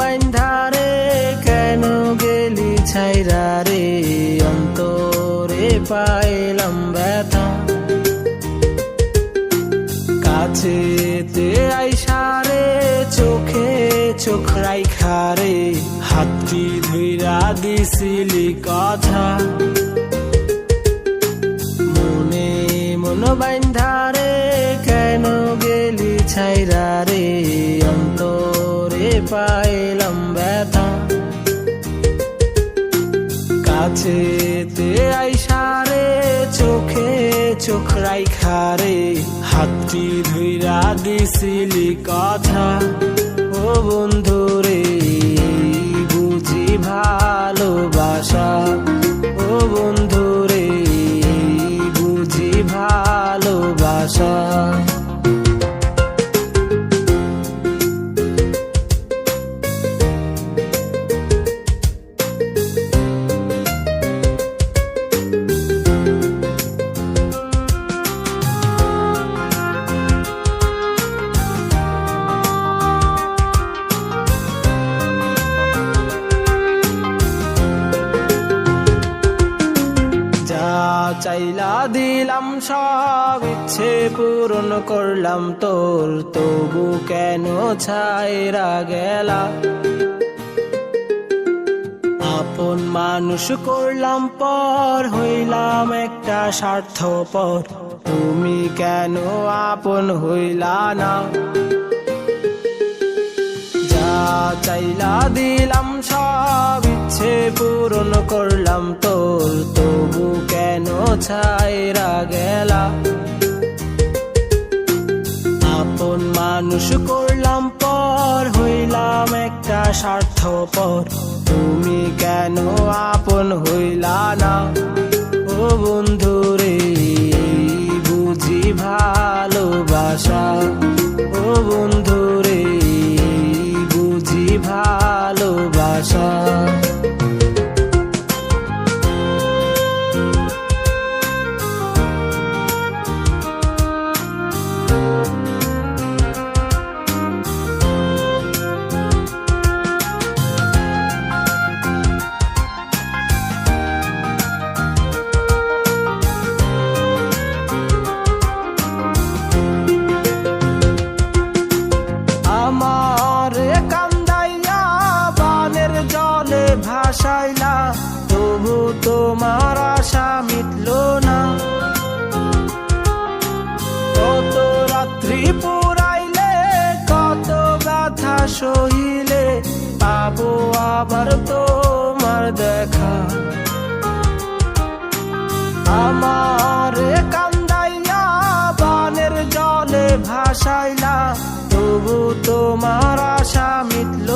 বাইন্ধারে কেন গেলি ছাইরা রে, অন্তরে পাইলাম ব্যথা। কাছেতে আইসারে চোখে চোখ রাইখারে, হাতটি ধইরা দিছিলি কথা। মনে মন বাইন্ধারে কেন গেলি ছাইরা রে, অন্তরে পাইলাম ব্যথা। কাছেতে আইসারে চোখে চোখ রাইখারে, হাতটি ধইরা দিছিলি কথা। ও বন্ধু রে বুঝি ভালোবাসা, ও বন্ধু রে বুঝি ভালোবাসা। চাইলা দিলাম সব ইচ্ছে পূরণ করলাম তোর, তবু কেন ছাইরা গেলা। আপন মানুষ করলাম পর, হইলাম একটা স্বার্থপর, তুমি কেন আপন হইলা না। যা চাইলা দিলাম সব ইচ্ছে পূরণ করলাম তোর, তবু কেন ছাইরা গেলা। আপন মানুষ করলাম পর, হইলাম একটা স্বার্থপর, তুমি কেন আপন হইলা না। ও বন্ধু রে বুঝি ভালোবাসা, ও বন্ধু রে বুঝি ভালোবাসা। ভাসাইলা তবু তোমার আশা মিটল না। কত রাত্রি পুরাইলে কত ব্যথা সহিলে, পাবো আবার তোমার দেখা। আমার কান্দাইয়া বানের জলে ভাসাইলা তবু তোমার আশা মিটল